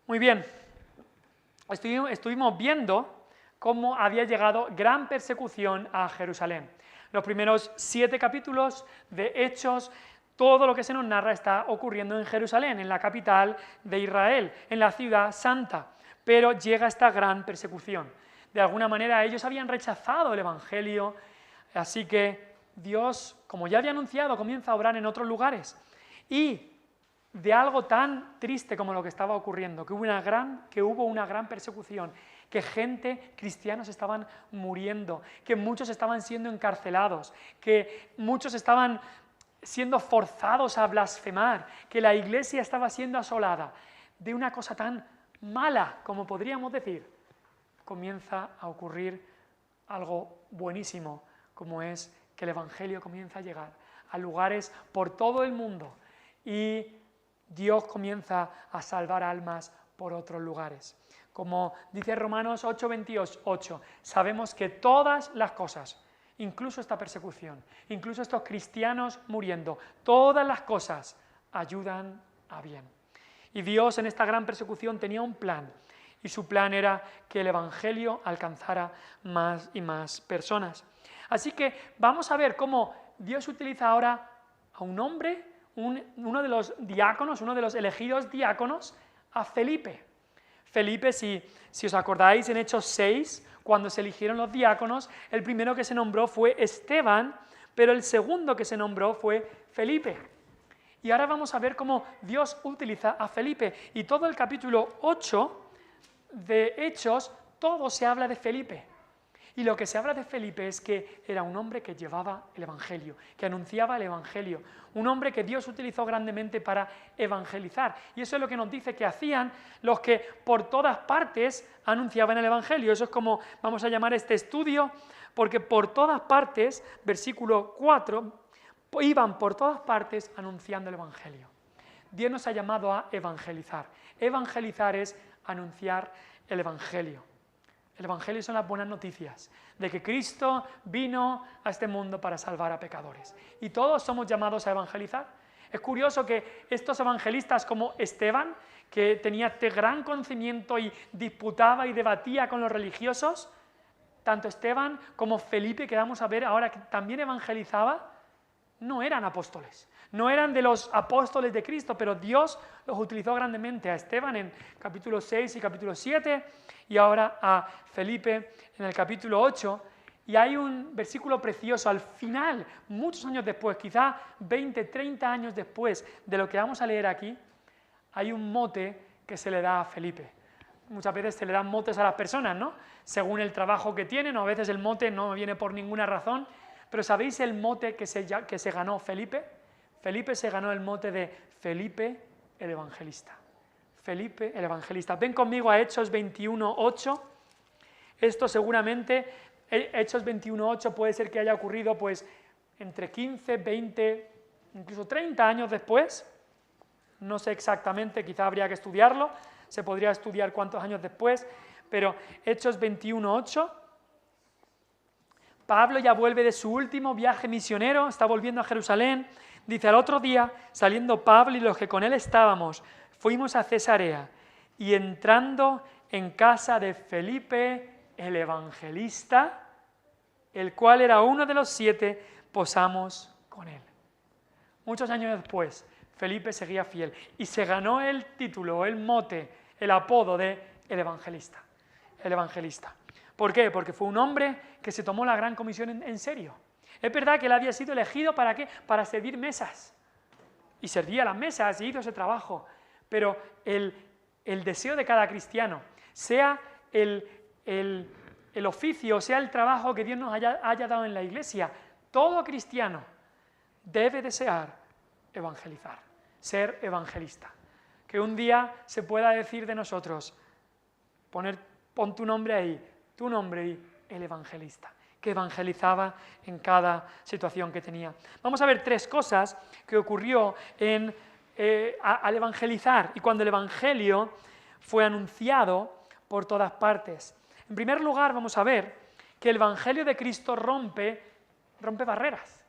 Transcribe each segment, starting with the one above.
Muy bien, estuvimos viendo cómo había llegado gran persecución a Jerusalén. Los primeros 7 capítulos de Hechos, todo lo que se nos narra está ocurriendo en Jerusalén, en la capital de Israel, en la ciudad santa. Pero llega esta gran persecución. De alguna manera ellos habían rechazado el Evangelio, así que Dios, como ya había anunciado, comienza a obrar en otros lugares. Y de algo tan triste como lo que estaba ocurriendo, que hubo una gran persecución, que cristianos estaban muriendo, que muchos estaban siendo encarcelados, que muchos estaban siendo forzados a blasfemar, que la iglesia estaba siendo asolada. De una cosa tan mala, como podríamos decir, comienza a ocurrir algo buenísimo, como es que el Evangelio comienza a llegar a lugares por todo el mundo y Dios comienza a salvar almas por otros lugares. Como dice Romanos 8:28, sabemos que todas las cosas, incluso esta persecución, incluso estos cristianos muriendo, todas las cosas ayudan a bien. Y Dios en esta gran persecución tenía un plan, y su plan era que el Evangelio alcanzara más y más personas. Así que vamos a ver cómo Dios utiliza ahora a un hombre, uno de los diáconos, uno de los elegidos diáconos, a Felipe. Felipe, si os acordáis, en Hechos 6, cuando se eligieron los diáconos, el primero que se nombró fue Esteban, pero el segundo que se nombró fue Felipe. Y ahora vamos a ver cómo Dios utiliza a Felipe. Y todo el capítulo 8 de Hechos, todo se habla de Felipe. Y lo que se habla de Felipe es que era un hombre que llevaba el Evangelio, que anunciaba el Evangelio, un hombre que Dios utilizó grandemente para evangelizar. Y eso es lo que nos dice que hacían los que por todas partes anunciaban el Evangelio. Eso es como vamos a llamar este estudio, porque por todas partes, versículo 4, iban por todas partes anunciando el Evangelio. Dios nos ha llamado a evangelizar. Evangelizar es anunciar el Evangelio. El Evangelio son las buenas noticias de que Cristo vino a este mundo para salvar a pecadores. Y todos somos llamados a evangelizar. Es curioso que estos evangelistas como Esteban, que tenía este gran conocimiento y disputaba y debatía con los religiosos, tanto Esteban como Felipe, que vamos a ver ahora que también evangelizaba, no eran apóstoles. No eran de los apóstoles de Cristo, pero Dios los utilizó grandemente a Esteban en capítulo 6 y capítulo 7 y ahora a Felipe en el capítulo 8. Y hay un versículo precioso al final, muchos años después, quizá 20, 30 años después de lo que vamos a leer aquí, hay un mote que se le da a Felipe. Muchas veces se le dan motes a las personas, ¿no? Según el trabajo que tienen, o a veces el mote no viene por ninguna razón. Pero ¿sabéis el mote que se ganó Felipe? Felipe se ganó el mote de Felipe el Evangelista. Felipe el Evangelista. Ven conmigo a Hechos 21:8. Esto seguramente, Hechos 21:8 puede ser que haya ocurrido pues entre 15, 20, incluso 30 años después. No sé exactamente, quizá habría que estudiarlo. Se podría estudiar cuántos años después. Pero Hechos 21:8. Pablo ya vuelve de su último viaje misionero, está volviendo a Jerusalén. Dice, al otro día, saliendo Pablo y los que con él estábamos, fuimos a Cesarea y entrando en casa de Felipe, el evangelista, el cual era uno de los 7, posamos con él. Muchos años después, Felipe seguía fiel y se ganó el título, el mote, el apodo de el evangelista. El evangelista. ¿Por qué? Porque fue un hombre que se tomó la gran comisión en serio. Es verdad que él había sido elegido ¿para qué? Para servir mesas. Y servía las mesas y hizo ese trabajo. Pero el deseo de cada cristiano, sea el oficio, sea el trabajo que Dios nos haya dado en la iglesia, todo cristiano debe desear evangelizar, ser evangelista. Que un día se pueda decir de nosotros, pon tu nombre ahí, tu nombre y el evangelista, que evangelizaba en cada situación que tenía. Vamos a ver 3 cosas que ocurrió al evangelizar y cuando el evangelio fue anunciado por todas partes. En primer lugar, vamos a ver que el evangelio de Cristo rompe barreras.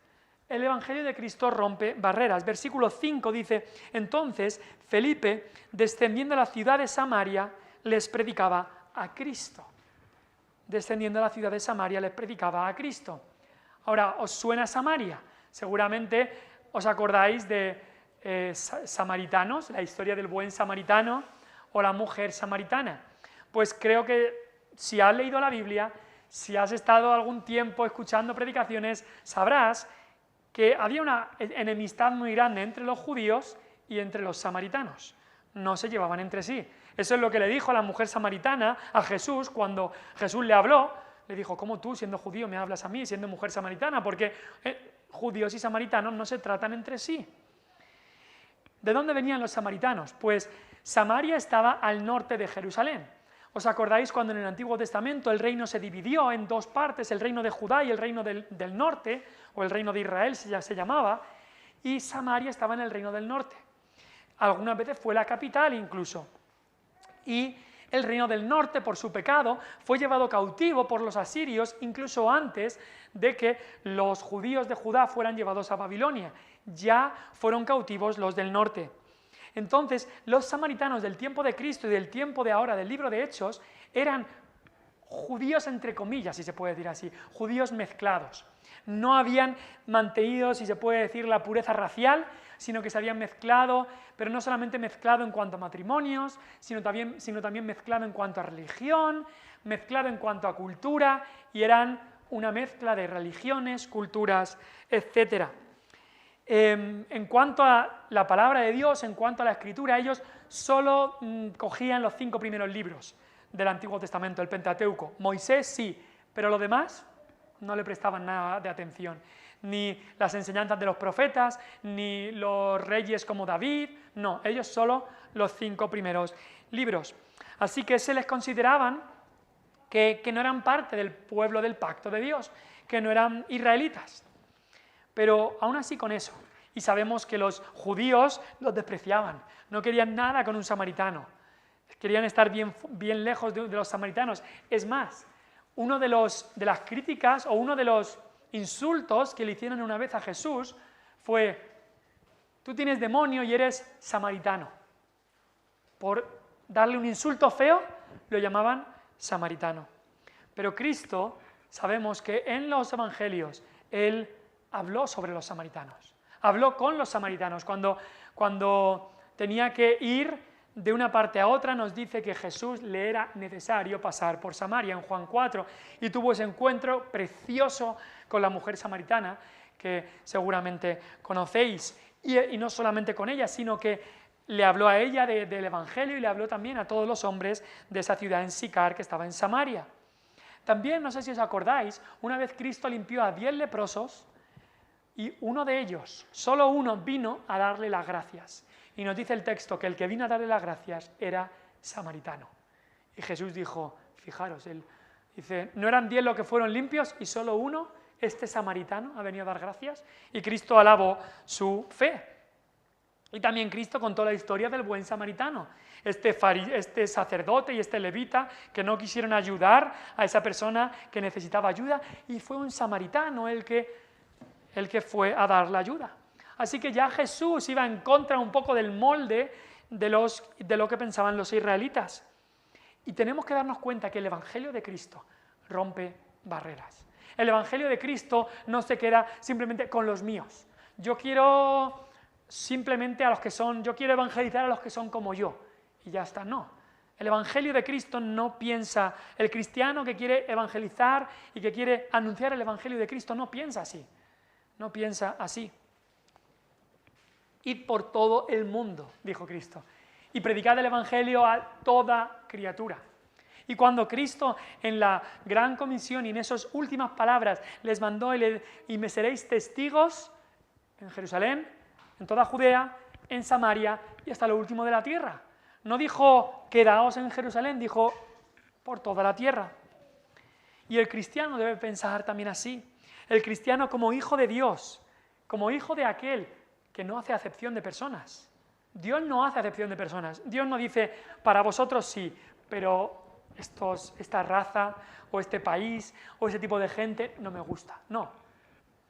el Evangelio de Cristo rompe barreras. Versículo 5 dice: entonces Felipe, descendiendo a la ciudad de Samaria, les predicaba a Cristo. Descendiendo a la ciudad de Samaria, les predicaba a Cristo. Ahora, ¿os suena Samaria? Seguramente os acordáis de samaritanos, la historia del buen samaritano o la mujer samaritana. Pues creo que si has leído la Biblia, si has estado algún tiempo escuchando predicaciones, sabrás que había una enemistad muy grande entre los judíos y entre los samaritanos. No se llevaban entre sí. Eso es lo que le dijo a la mujer samaritana a Jesús cuando Jesús le habló. Le dijo: ¿cómo tú, siendo judío, me hablas a mí, siendo mujer samaritana? Porque judíos y samaritanos no se tratan entre sí. ¿De dónde venían los samaritanos? Pues Samaria estaba al norte de Jerusalén. ¿Os acordáis cuando en el Antiguo Testamento el reino se dividió en dos partes, el reino de Judá y el reino del norte, o el reino de Israel ya se llamaba, y Samaria estaba en el reino del norte? Algunas veces fue la capital incluso. Y el reino del norte, por su pecado, fue llevado cautivo por los asirios incluso antes de que los judíos de Judá fueran llevados a Babilonia. Ya fueron cautivos los del norte. Entonces, los samaritanos del tiempo de Cristo y del tiempo de ahora del libro de Hechos eran judíos entre comillas, si se puede decir así, judíos mezclados. No habían mantenido, si se puede decir, la pureza racial, sino que se habían mezclado, pero no solamente mezclado en cuanto a matrimonios, sino también mezclado en cuanto a religión, mezclado en cuanto a cultura, y eran una mezcla de religiones, culturas, etc. En cuanto a la palabra de Dios, en cuanto a la Escritura, ellos solo cogían los 5 primeros libros del Antiguo Testamento, el Pentateuco. Moisés sí, pero los demás no le prestaban nada de atención. Ni las enseñanzas de los profetas, ni los reyes como David, no, ellos solo los 5 primeros libros. Así que se les consideraban que no eran parte del pueblo del pacto de Dios, que no eran israelitas. Pero aún así con eso, y sabemos que los judíos los despreciaban, no querían nada con un samaritano, querían estar bien lejos de los samaritanos. Es más, una de las críticas o uno de los insultos que le hicieron una vez a Jesús fue: tú tienes demonio y eres samaritano. Por darle un insulto feo, lo llamaban samaritano. Pero Cristo, sabemos que en los evangelios, Él habló sobre los samaritanos, habló con los samaritanos. Cuando tenía que ir de una parte a otra, nos dice que Jesús le era necesario pasar por Samaria en Juan 4, y tuvo ese encuentro precioso con la mujer samaritana, que seguramente conocéis, y no solamente con ella, sino que le habló a ella del Evangelio y le habló también a todos los hombres de esa ciudad en Sicar que estaba en Samaria. También, no sé si os acordáis, una vez Cristo limpió a 10 leprosos, y uno de ellos, solo uno, vino a darle las gracias. Y nos dice el texto que el que vino a darle las gracias era samaritano. Y Jesús dijo: fijaros, él dice, ¿no eran 10 los que fueron limpios y solo uno, este samaritano, ha venido a dar gracias? Y Cristo alabó su fe. Y también Cristo contó la historia del buen samaritano, este sacerdote y este levita que no quisieron ayudar a esa persona que necesitaba ayuda, y fue un samaritano el que fue a dar la ayuda. Así que ya Jesús iba en contra un poco del molde de lo que pensaban los israelitas. Y tenemos que darnos cuenta que el Evangelio de Cristo rompe barreras. El Evangelio de Cristo no se queda simplemente con los míos. Yo quiero evangelizar a los que son como yo, y ya está. No. El Evangelio de Cristo no piensa, el cristiano que quiere evangelizar y que quiere anunciar el Evangelio de Cristo no piensa así. No piensa así. Id por todo el mundo, dijo Cristo, y predicad el Evangelio a toda criatura. Y cuando Cristo en la gran comisión y en esas últimas palabras les mandó y me seréis testigos en Jerusalén, en toda Judea, en Samaria y hasta lo último de la tierra. No dijo quedaos en Jerusalén, dijo por toda la tierra. Y el cristiano debe pensar también así. El cristiano como hijo de Dios, como hijo de aquel que no hace acepción de personas. Dios no hace acepción de personas. Dios no dice, para vosotros sí, pero esta raza o este país o ese tipo de gente no me gusta. No.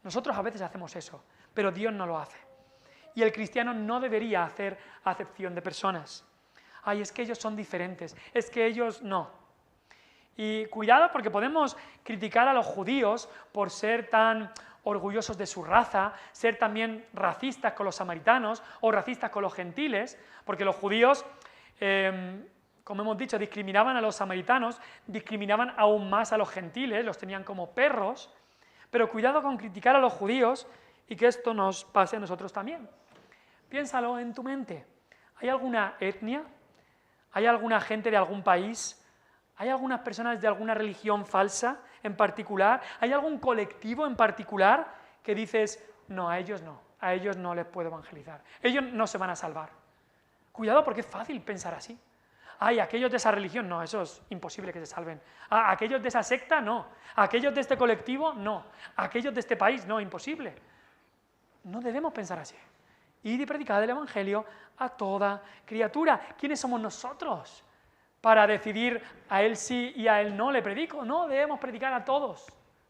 Nosotros a veces hacemos eso, pero Dios no lo hace. Y el cristiano no debería hacer acepción de personas. Ay, es que ellos son diferentes, es que ellos no. Y cuidado porque podemos criticar a los judíos por ser tan orgullosos de su raza, ser también racistas con los samaritanos o racistas con los gentiles, porque los judíos, como hemos dicho, discriminaban a los samaritanos, discriminaban aún más a los gentiles, los tenían como perros, pero cuidado con criticar a los judíos y que esto nos pase a nosotros también. Piénsalo en tu mente. ¿Hay alguna etnia? ¿Hay alguna gente de algún país? ¿Hay algunas personas de alguna religión falsa en particular? ¿Hay algún colectivo en particular que dices, no, a ellos no les puedo evangelizar, ellos no se van a salvar? Cuidado porque es fácil pensar así. Ay, aquellos de esa religión, no, eso es imposible que se salven. Aquellos de esa secta, no. Aquellos de este colectivo, no. Aquellos de este país, no, imposible. No debemos pensar así. Id y predicad el evangelio a toda criatura. ¿Quiénes somos nosotros para decidir a él sí y a él no le predico? No, debemos predicar a todos.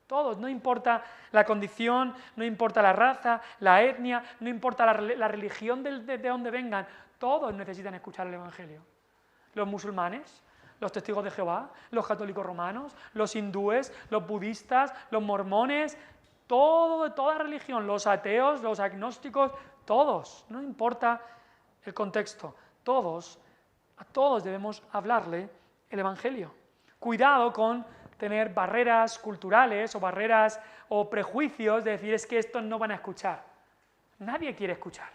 Todos, no importa la condición, no importa la raza, la etnia, no importa la religión de donde vengan, todos necesitan escuchar el evangelio. Los musulmanes, los testigos de Jehová, los católicos romanos, los hindúes, los budistas, los mormones, todo de toda religión, los ateos, los agnósticos, todos, no importa el contexto, a todos debemos hablarle el evangelio. Cuidado con tener barreras culturales o barreras o prejuicios de decir es que estos no van a escuchar. Nadie quiere escuchar.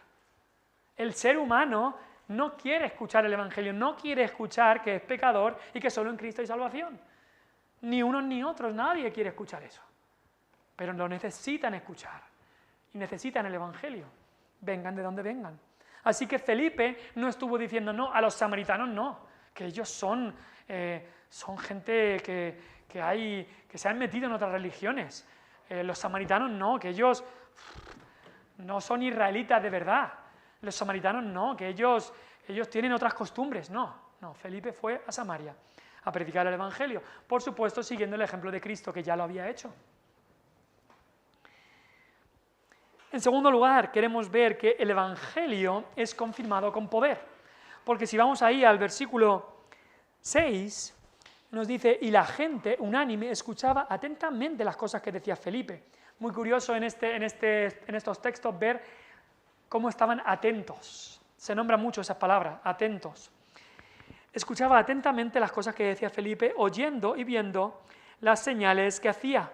El ser humano no quiere escuchar el evangelio, no quiere escuchar que es pecador y que solo en Cristo hay salvación. Ni unos ni otros, nadie quiere escuchar eso. Pero lo necesitan escuchar y necesitan el evangelio. Vengan de donde vengan. Así que Felipe no estuvo diciendo no, a los samaritanos no, que ellos son gente que se han metido en otras religiones. Los samaritanos no, que ellos no son israelitas de verdad. Los samaritanos no, que ellos tienen otras costumbres. No, Felipe fue a Samaria a predicar el evangelio. Por supuesto, siguiendo el ejemplo de Cristo, que ya lo había hecho. En segundo lugar, queremos ver que el evangelio es confirmado con poder. Porque si vamos ahí al versículo 6, nos dice, y la gente unánime escuchaba atentamente las cosas que decía Felipe. Muy curioso en estos textos ver cómo estaban atentos. Se nombra mucho esa palabra, atentos. Escuchaba atentamente las cosas que decía Felipe, oyendo y viendo las señales que hacía.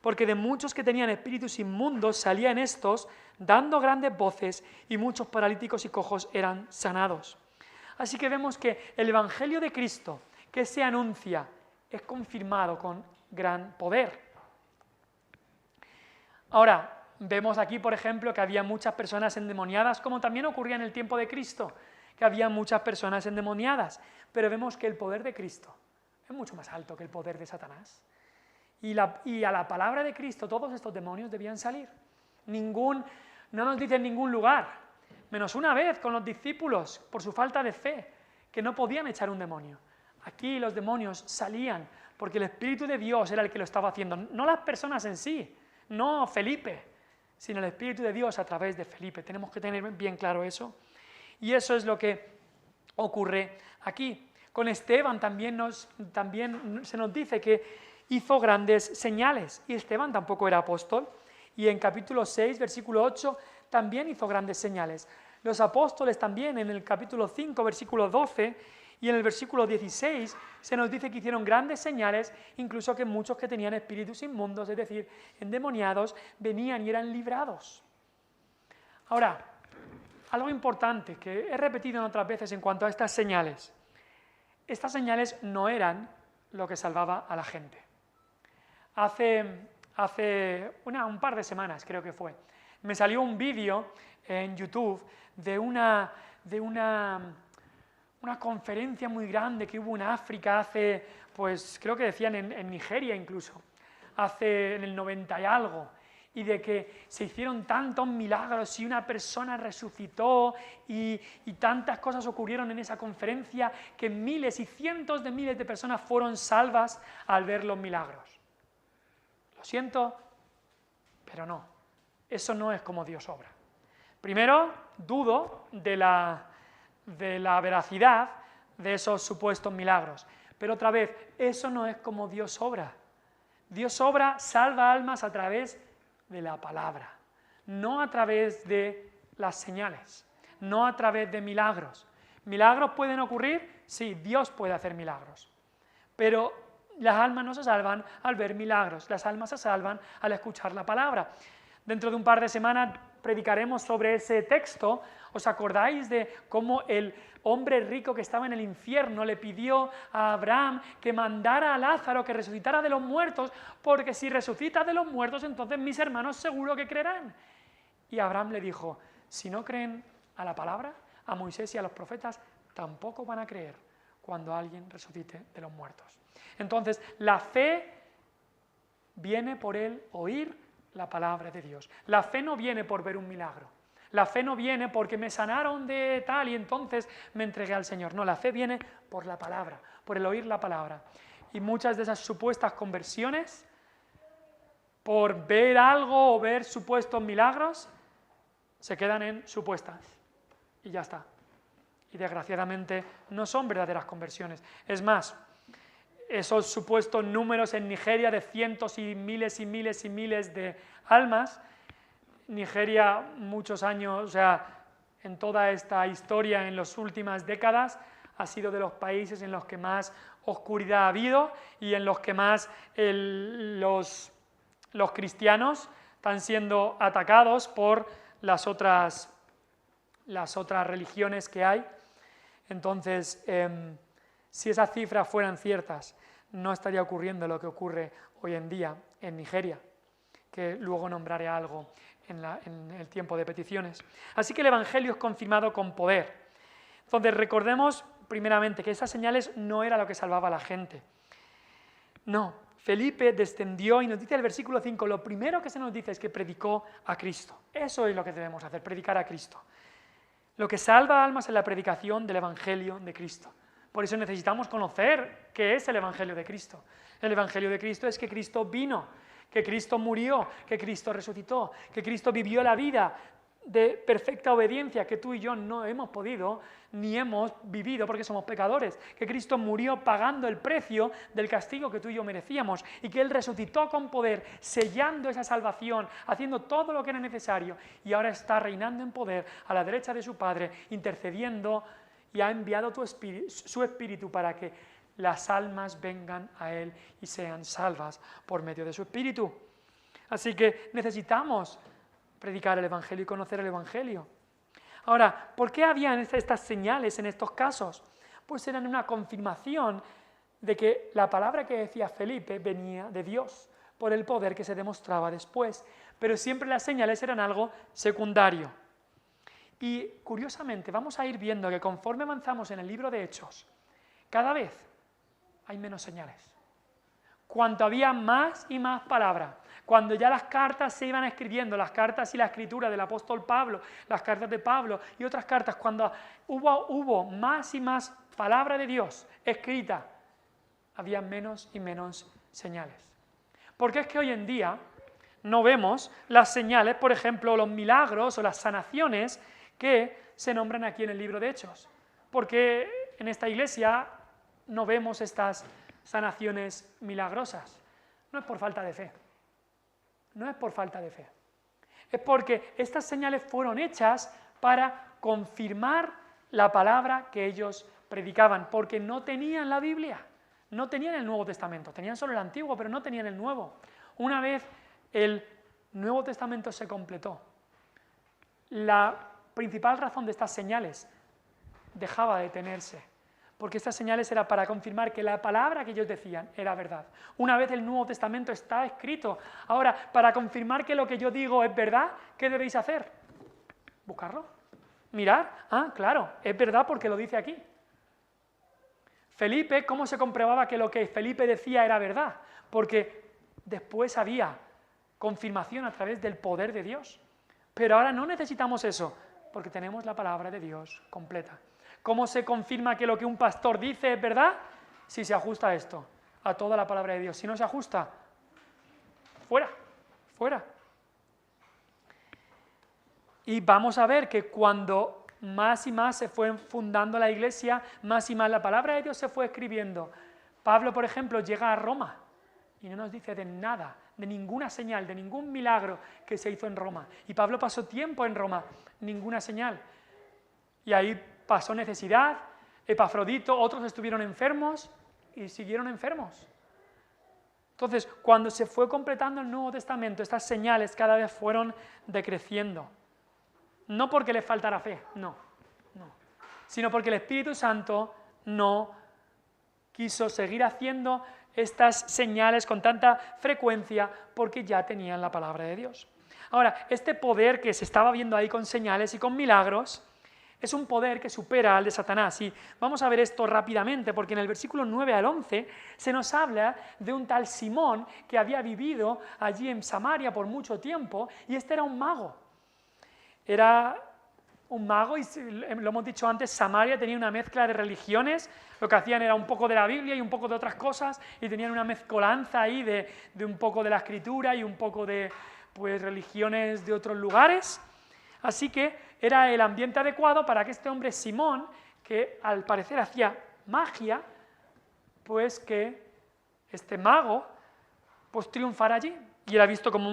Porque de muchos que tenían espíritus inmundos salían estos, dando grandes voces, y muchos paralíticos y cojos eran sanados. Así que vemos que el evangelio de Cristo, que se anuncia, es confirmado con gran poder. Ahora, vemos aquí, por ejemplo, que había muchas personas endemoniadas, como también ocurría en el tiempo de Cristo, que había muchas personas endemoniadas, pero vemos que el poder de Cristo es mucho más alto que el poder de Satanás. Y a la palabra de Cristo todos estos demonios debían salir. No nos dice en ningún lugar, menos una vez con los discípulos, por su falta de fe, que no podían echar un demonio. Aquí los demonios salían porque el Espíritu de Dios era el que lo estaba haciendo, no las personas en sí, no Felipe, sino el Espíritu de Dios a través de Felipe. Tenemos que tener bien claro eso. Y eso es lo que ocurre aquí. Con Esteban también se nos dice que hizo grandes señales, y Esteban tampoco era apóstol, y en capítulo 6, versículo 8, también hizo grandes señales. Los apóstoles también, en el capítulo 5, versículo 12, y en el versículo 16, se nos dice que hicieron grandes señales, incluso que muchos que tenían espíritus inmundos, es decir, endemoniados, venían y eran librados. Ahora, algo importante que he repetido en otras veces en cuanto a estas señales no eran lo que salvaba a la gente. Hace un par de semanas, creo que fue, me salió un vídeo en YouTube de una conferencia muy grande que hubo en África creo que decían en Nigeria incluso, en el 90 y algo, y de que se hicieron tantos milagros y una persona resucitó y tantas cosas ocurrieron en esa conferencia que miles y cientos de miles de personas fueron salvas al ver los milagros. Lo siento, pero no. eso no es como Dios obra. Primero, dudo de la veracidad de esos supuestos milagros. Pero otra vez, eso no es como Dios obra. Dios obra, salva almas a través de la palabra, no a través de las señales, no a través de milagros. ¿Milagros pueden ocurrir? Sí, Dios puede hacer milagros. Pero las almas no se salvan al ver milagros, las almas se salvan al escuchar la palabra. Dentro de un par de semanas predicaremos sobre ese texto. ¿Os acordáis de cómo el hombre rico que estaba en el infierno le pidió a Abraham que mandara a Lázaro que resucitara de los muertos, porque si resucita de los muertos, entonces mis hermanos seguro que creerán? Y Abraham le dijo, si no creen a la palabra, a Moisés y a los profetas, tampoco van a creer cuando alguien resucite de los muertos. Entonces, la fe viene por el oír la palabra de Dios. La fe no viene por ver un milagro. La fe no viene porque me sanaron de tal y entonces me entregué al Señor. No, la fe viene por la palabra, por el oír la palabra. Y muchas de esas supuestas conversiones, por ver algo o ver supuestos milagros, se quedan en supuestas. Y ya está. Y desgraciadamente no son verdaderas conversiones. Es más, esos supuestos números en Nigeria de cientos y miles y miles y miles de almas, Nigeria muchos años, o sea, en toda esta historia, en las últimas décadas, ha sido de los países en los que más oscuridad ha habido y en los que más los cristianos están siendo atacados por las otras religiones que hay. Entonces, si esas cifras fueran ciertas, no estaría ocurriendo lo que ocurre hoy en día en Nigeria, que luego nombraré algo en el tiempo de peticiones. Así que el Evangelio es confirmado con poder. Entonces recordemos primeramente que esas señales no era lo que salvaba a la gente. No, Felipe descendió y nos dice el versículo 5, lo primero que se nos dice es que predicó a Cristo. Eso es lo que debemos hacer, predicar a Cristo. Lo que salva almas es la predicación del Evangelio de Cristo. Por eso necesitamos conocer qué es el Evangelio de Cristo. El Evangelio de Cristo es que Cristo vino, que Cristo murió, que Cristo resucitó, que Cristo vivió la vida de perfecta obediencia que tú y yo no hemos podido ni hemos vivido porque somos pecadores, que Cristo murió pagando el precio del castigo que tú y yo merecíamos y que Él resucitó con poder, sellando esa salvación, haciendo todo lo que era necesario y ahora está reinando en poder a la derecha de su Padre, intercediendo y ha enviado su Espíritu para que las almas vengan a Él y sean salvas por medio de su Espíritu. Así que necesitamos predicar el Evangelio y conocer el Evangelio. Ahora, ¿por qué habían estas señales en estos casos? Pues eran una confirmación de que la palabra que decía Felipe venía de Dios, por el poder que se demostraba después. Pero siempre las señales eran algo secundario. Y curiosamente vamos a ir viendo que conforme avanzamos en el libro de Hechos, cada vez hay menos señales. Cuanto había más y más palabra, cuando ya las cartas se iban escribiendo, las cartas y la escritura del apóstol Pablo, las cartas de Pablo y otras cartas, cuando hubo más y más palabra de Dios escrita, había menos y menos señales. Porque es que hoy en día no vemos las señales, por ejemplo, los milagros o las sanaciones que se nombran aquí en el libro de Hechos. Porque en esta iglesia no vemos estas sanaciones milagrosas. No es por falta de fe. No es por falta de fe. Es porque estas señales fueron hechas para confirmar la palabra que ellos predicaban, porque no tenían la Biblia, no tenían el Nuevo Testamento, tenían solo el Antiguo, pero no tenían el Nuevo. Una vez el Nuevo Testamento se completó, la principal razón de estas señales dejaba de tenerse, porque estas señales eran para confirmar que la palabra que ellos decían era verdad. Una vez el Nuevo Testamento está escrito, ahora, para confirmar que lo que yo digo es verdad, ¿qué debéis hacer? ¿Buscarlo? ¿Mirar? Ah, claro, es verdad porque lo dice aquí. Felipe, ¿cómo se comprobaba que lo que Felipe decía era verdad? Porque después había confirmación a través del poder de Dios. Pero ahora no necesitamos eso, porque tenemos la palabra de Dios completa. ¿Cómo se confirma que lo que un pastor dice es verdad? Si se ajusta a esto, a toda la palabra de Dios. Si no se ajusta, fuera, fuera. Y vamos a ver que cuando más y más se fue fundando la iglesia, más y más la palabra de Dios se fue escribiendo. Pablo, por ejemplo, llega a Roma y no nos dice de nada, de ninguna señal, de ningún milagro que se hizo en Roma. Y Pablo pasó tiempo en Roma, ninguna señal. Y ahí pasó necesidad, Epafrodito, otros estuvieron enfermos y siguieron enfermos. Entonces, cuando se fue completando el Nuevo Testamento, estas señales cada vez fueron decreciendo. No porque les faltara fe, no, sino porque el Espíritu Santo no quiso seguir haciendo estas señales con tanta frecuencia porque ya tenían la palabra de Dios. Ahora, este poder que se estaba viendo ahí con señales y con milagros es un poder que supera al de Satanás. Y vamos a ver esto rápidamente, porque en el versículo 9 al 11 se nos habla de un tal Simón que había vivido allí en Samaria por mucho tiempo, y este era un mago. Era un mago, y lo hemos dicho antes, Samaria tenía una mezcla de religiones, lo que hacían era un poco de la Biblia y un poco de otras cosas, y tenían una mezcolanza ahí de un poco de la Escritura y un poco de religiones de otros lugares. Así que era el ambiente adecuado para que este hombre Simón, que al parecer hacía magia, pues que este mago pues triunfara allí. Y era visto como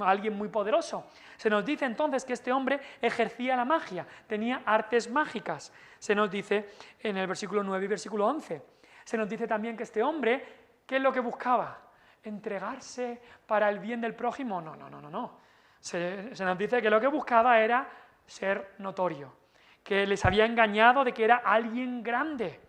alguien muy poderoso. Se nos dice entonces que este hombre ejercía la magia, tenía artes mágicas. Se nos dice en el versículo 9 y versículo 11. Se nos dice también que este hombre, ¿qué es lo que buscaba? ¿Entregarse para el bien del prójimo? No. Se nos dice que lo que buscaba era ser notorio, que les había engañado de que era alguien grande.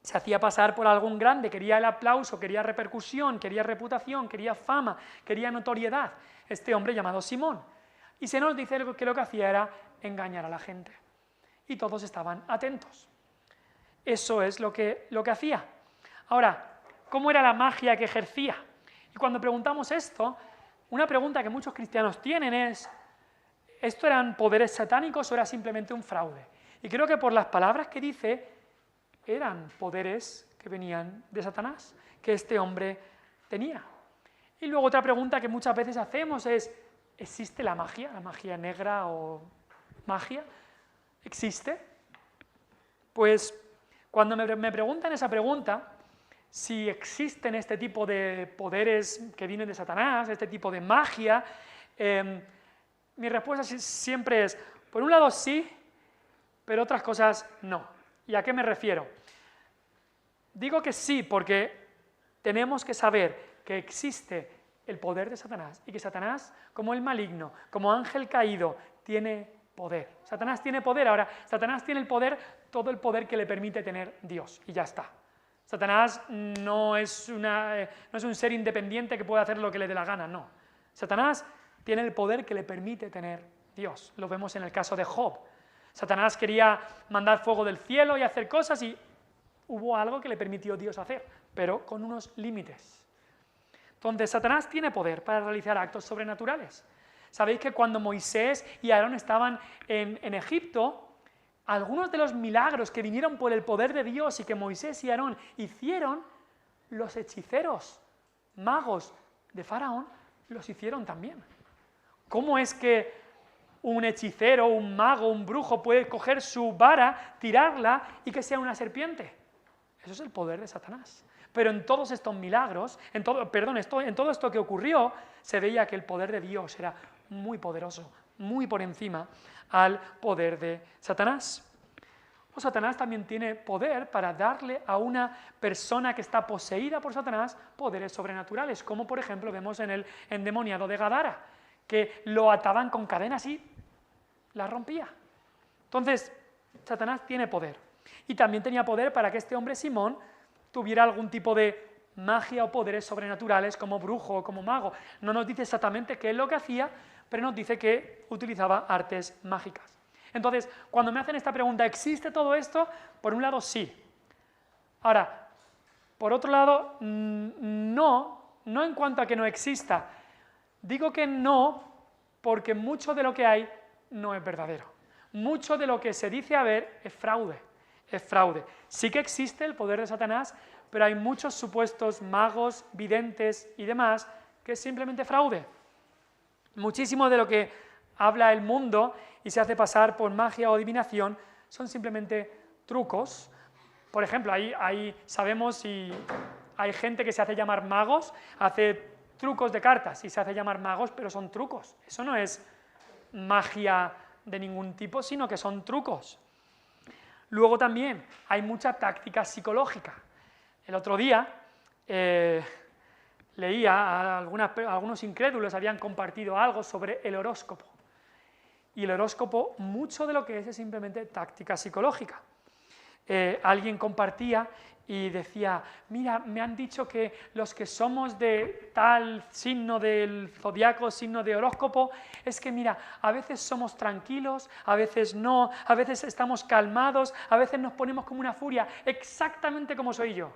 Se hacía pasar por algún grande, quería el aplauso, quería repercusión, quería reputación, quería fama, quería notoriedad. Este hombre llamado Simón. Y se nos dice que lo que hacía era engañar a la gente. Y todos estaban atentos. Eso es lo que hacía. Ahora, ¿cómo era la magia que ejercía? Y cuando preguntamos esto, una pregunta que muchos cristianos tienen es, ¿esto eran poderes satánicos o era simplemente un fraude? Y creo que por las palabras que dice, eran poderes que venían de Satanás, que este hombre tenía. Y luego otra pregunta que muchas veces hacemos es, ¿existe la magia negra o magia? ¿Existe? Pues cuando me preguntan esa pregunta, si existen este tipo de poderes que vienen de Satanás, este tipo de magia, mi respuesta siempre es, por un lado sí, pero otras cosas no. ¿Y a qué me refiero? Digo que sí porque tenemos que saber que existe el poder de Satanás y que Satanás, como el maligno, como ángel caído, tiene poder. Satanás tiene poder. Ahora, Satanás tiene el poder, todo el poder que le permite tener Dios, y ya está. Satanás no es un ser independiente que puede hacer lo que le dé la gana, no. Satanás tiene el poder que le permite tener Dios. Lo vemos en el caso de Job. Satanás quería mandar fuego del cielo y hacer cosas y hubo algo que le permitió Dios hacer, pero con unos límites. Entonces, Satanás tiene poder para realizar actos sobrenaturales. Sabéis que cuando Moisés y Aarón estaban en Egipto, algunos de los milagros que vinieron por el poder de Dios y que Moisés y Aarón hicieron, los hechiceros, magos de Faraón, los hicieron también. ¿Cómo es que un hechicero, un mago, un brujo puede coger su vara, tirarla y que sea una serpiente? Eso es el poder de Satanás. Pero en todos estos milagros, en todo esto que ocurrió, se veía que el poder de Dios era muy poderoso, muy por encima al poder de Satanás. O Satanás también tiene poder para darle a una persona que está poseída por Satanás poderes sobrenaturales, como por ejemplo vemos en el endemoniado de Gadara, que lo ataban con cadenas y la rompía. Entonces, Satanás tiene poder. Y también tenía poder para que este hombre Simón tuviera algún tipo de magia o poderes sobrenaturales como brujo o como mago. No nos dice exactamente qué es lo que hacía, pero nos dice que utilizaba artes mágicas. Entonces, cuando me hacen esta pregunta, ¿existe todo esto? Por un lado, sí. Ahora, por otro lado, no en cuanto a que no exista. Digo que no porque mucho de lo que hay no es verdadero. Mucho de lo que se dice haber es fraude. Es fraude. Sí que existe el poder de Satanás, pero hay muchos supuestos magos, videntes y demás que es simplemente fraude. Muchísimo de lo que habla el mundo y se hace pasar por magia o adivinación son simplemente trucos. Por ejemplo, sabemos y hay gente que se hace llamar magos, hace trucos de cartas y se hace llamar magos, pero son trucos. Eso no es magia de ningún tipo, sino que son trucos. Luego también hay mucha táctica psicológica. El otro día leía, algunos incrédulos habían compartido algo sobre el horóscopo. Y el horóscopo, mucho de lo que es simplemente táctica psicológica. Alguien compartía y decía, mira, me han dicho que los que somos de tal signo del zodiaco, signo de horóscopo, es que mira, a veces somos tranquilos, a veces no, a veces estamos calmados, a veces nos ponemos como una furia, exactamente como soy yo.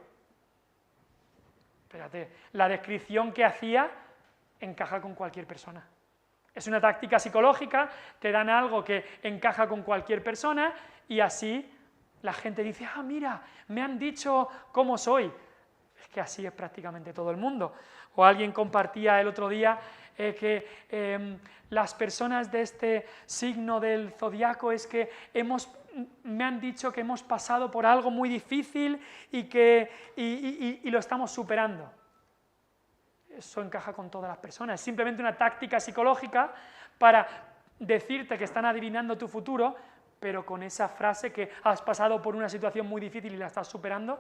Espérate, la descripción que hacía encaja con cualquier persona. Es una táctica psicológica, te dan algo que encaja con cualquier persona y así la gente dice, ah, mira, me han dicho cómo soy. Es que así es prácticamente todo el mundo. O alguien compartía el otro día que las personas de este signo del zodiaco es que me han dicho que hemos pasado por algo muy difícil y lo estamos superando. Eso encaja con todas las personas. Es simplemente una táctica psicológica para decirte que están adivinando tu futuro, pero con esa frase que has pasado por una situación muy difícil y la estás superando,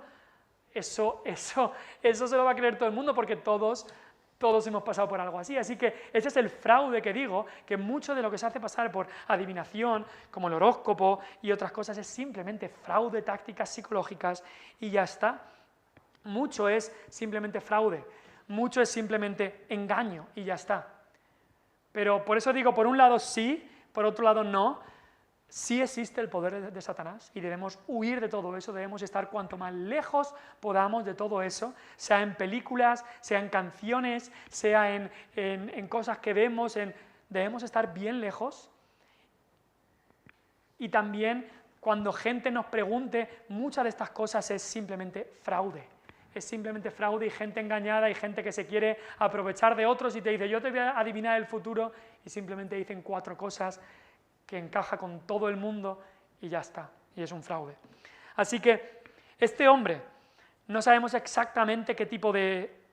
eso se lo va a creer todo el mundo porque todos hemos pasado por algo así. Así que ese es el fraude que digo, que mucho de lo que se hace pasar por adivinación, como el horóscopo y otras cosas, es simplemente fraude, tácticas psicológicas y ya está. Mucho es simplemente fraude, mucho es simplemente engaño y ya está. Pero por eso digo, por un lado sí, por otro lado no. Sí existe el poder de Satanás y debemos huir de todo eso, debemos estar cuanto más lejos podamos de todo eso, sea en películas, sea en canciones, sea en cosas que vemos, debemos estar bien lejos. Y también cuando gente nos pregunte, muchas de estas cosas es simplemente fraude. Es simplemente fraude y gente engañada y gente que se quiere aprovechar de otros y te dice, yo te voy a adivinar el futuro y simplemente dicen 4 cosas que encaja con todo el mundo y ya está, y es un fraude. Así que este hombre, no sabemos exactamente qué tipo de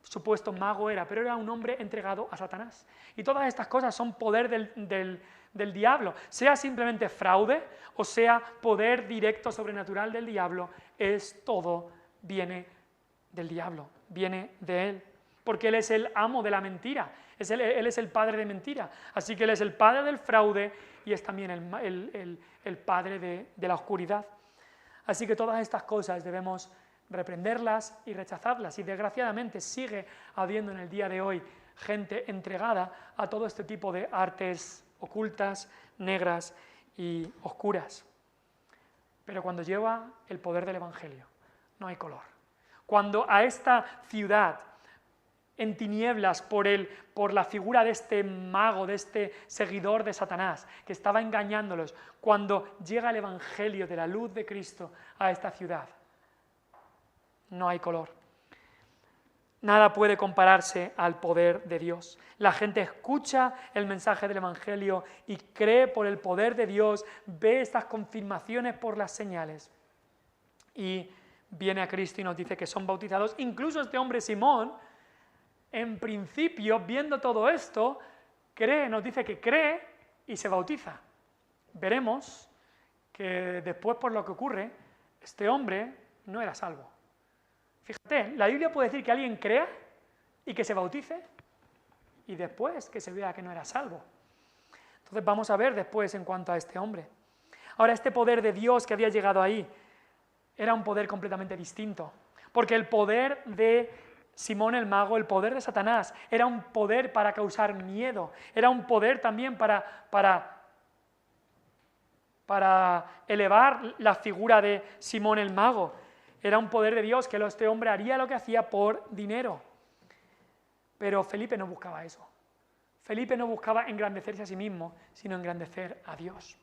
supuesto mago era, pero era un hombre entregado a Satanás. Y todas estas cosas son poder del diablo, sea simplemente fraude o sea poder directo sobrenatural del diablo, viene del diablo, viene de él, porque él es el amo de la mentira, él es el padre de mentira, así que él es el padre del fraude y es también el padre de la oscuridad. Así que todas estas cosas debemos reprenderlas y rechazarlas, y desgraciadamente sigue habiendo en el día de hoy gente entregada a todo este tipo de artes ocultas, negras y oscuras. Pero cuando lleva el poder del Evangelio, no hay color. Cuando a esta ciudad en tinieblas por la figura de este mago, de este seguidor de Satanás, que estaba engañándolos, cuando llega el Evangelio de la luz de Cristo a esta ciudad, no hay color. Nada puede compararse al poder de Dios. La gente escucha el mensaje del Evangelio y cree por el poder de Dios, ve estas confirmaciones por las señales y viene a Cristo y nos dice que son bautizados. Incluso este hombre Simón, en principio, viendo todo esto, nos dice que cree y se bautiza. Veremos que después, por lo que ocurre, este hombre no era salvo. Fíjate, la Biblia puede decir que alguien crea y que se bautice y después que se vea que no era salvo. Entonces vamos a ver después en cuanto a este hombre. Ahora, este poder de Dios que había llegado ahí era un poder completamente distinto, porque el poder de Simón el mago, el poder de Satanás, era un poder para causar miedo, era un poder también para elevar la figura de Simón el mago. Era un poder de Dios que este hombre haría lo que hacía por dinero. Pero Felipe no buscaba eso. Felipe no buscaba engrandecerse a sí mismo, sino engrandecer a Dios.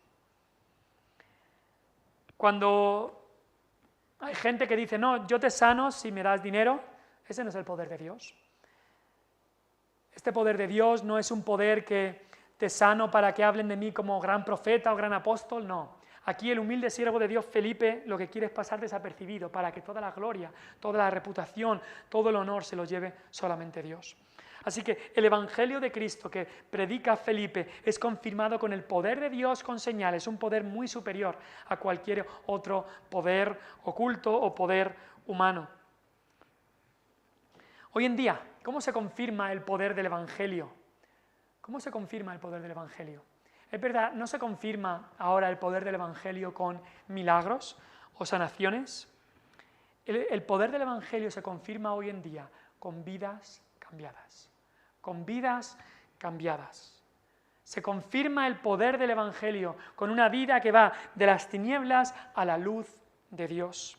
Cuando hay gente que dice, no, yo te sano si me das dinero, ese no es el poder de Dios. Este poder de Dios no es un poder que te sano para que hablen de mí como gran profeta o gran apóstol, no. Aquí el humilde siervo de Dios, Felipe, lo que quiere es pasar desapercibido para que toda la gloria, toda la reputación, todo el honor se lo lleve solamente Dios. Así que el Evangelio de Cristo que predica Felipe es confirmado con el poder de Dios con señales, un poder muy superior a cualquier otro poder oculto o poder humano. Hoy en día, ¿cómo se confirma el poder del Evangelio? ¿Cómo se confirma el poder del Evangelio? Es verdad, no se confirma ahora el poder del Evangelio con milagros o sanaciones. El poder del Evangelio se confirma hoy en día con vidas cambiadas. Con vidas cambiadas. Se confirma el poder del Evangelio con una vida que va de las tinieblas a la luz de Dios.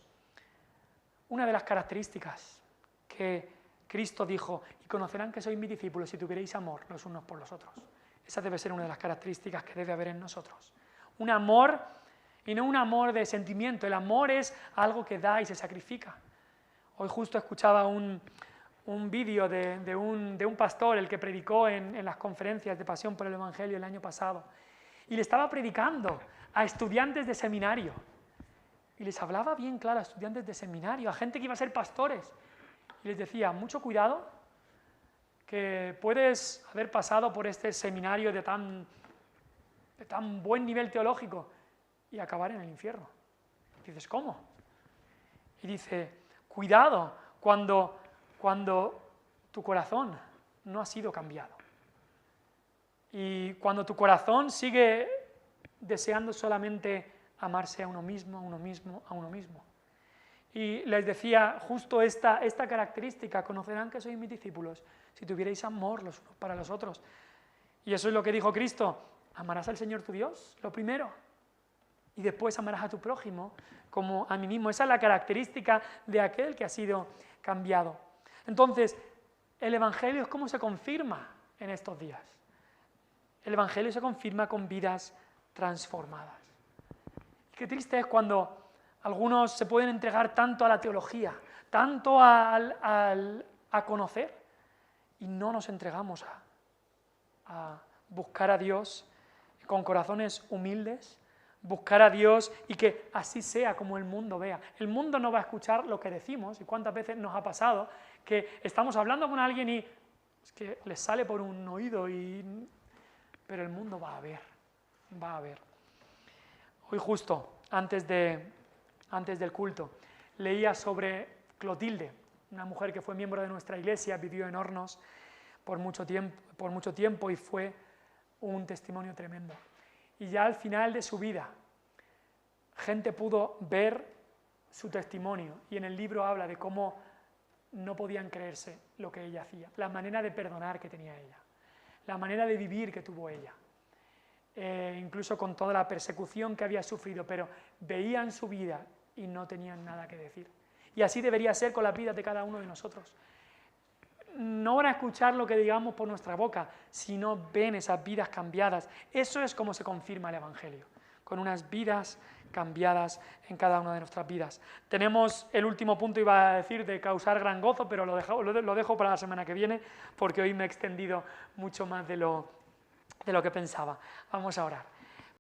Una de las características que Cristo dijo: y conocerán que sois mis discípulos si tuvierais amor los unos por los otros. Esa debe ser una de las características que debe haber en nosotros. Un amor, y no un amor de sentimiento. El amor es algo que da y se sacrifica. Hoy justo escuchaba un vídeo de un pastor, el que predicó en las conferencias de Pasión por el Evangelio el año pasado, y le estaba predicando a estudiantes de seminario. Y les hablaba bien claro a estudiantes de seminario, a gente que iba a ser pastores. Y les decía: mucho cuidado, que puedes haber pasado por este seminario de tan buen nivel teológico y acabar en el infierno. Y dices: ¿cómo? Y dice: cuidado cuando tu corazón no ha sido cambiado. Y cuando tu corazón sigue deseando solamente amarse a uno mismo, a uno mismo, a uno mismo. Y les decía justo esta característica: conocerán que sois mis discípulos si tuvierais amor los unos para los otros. Y eso es lo que dijo Cristo: amarás al Señor tu Dios, lo primero, y después amarás a tu prójimo como a mí mismo. Esa es la característica de aquel que ha sido cambiado. Entonces, el Evangelio es cómo se confirma en estos días. El Evangelio se confirma con vidas transformadas. Qué triste es cuando algunos se pueden entregar tanto a la teología, tanto a conocer, y no nos entregamos a buscar a Dios con corazones humildes, buscar a Dios y que así sea como el mundo vea. El mundo no va a escuchar lo que decimos, y cuántas veces nos ha pasado que estamos hablando con alguien y es que les sale por un oído, pero el mundo va a ver. Hoy justo, antes del culto, leía sobre Clotilde, una mujer que fue miembro de nuestra iglesia, vivió en Hornos por mucho tiempo y fue un testimonio tremendo. Y ya al final de su vida, gente pudo ver su testimonio, y en el libro habla de cómo no podían creerse lo que ella hacía, la manera de perdonar que tenía ella, la manera de vivir que tuvo ella, incluso con toda la persecución que había sufrido, pero veían su vida y no tenían nada que decir. Y así debería ser con las vidas de cada uno de nosotros. No van a escuchar lo que digamos por nuestra boca, sino ven esas vidas cambiadas. Eso es como se confirma el Evangelio, con unas vidas cambiadas en cada una de nuestras vidas. Tenemos el último punto, iba a decir, de causar gran gozo, pero lo dejo para la semana que viene, porque hoy me he extendido mucho más de lo que pensaba. Vamos a orar.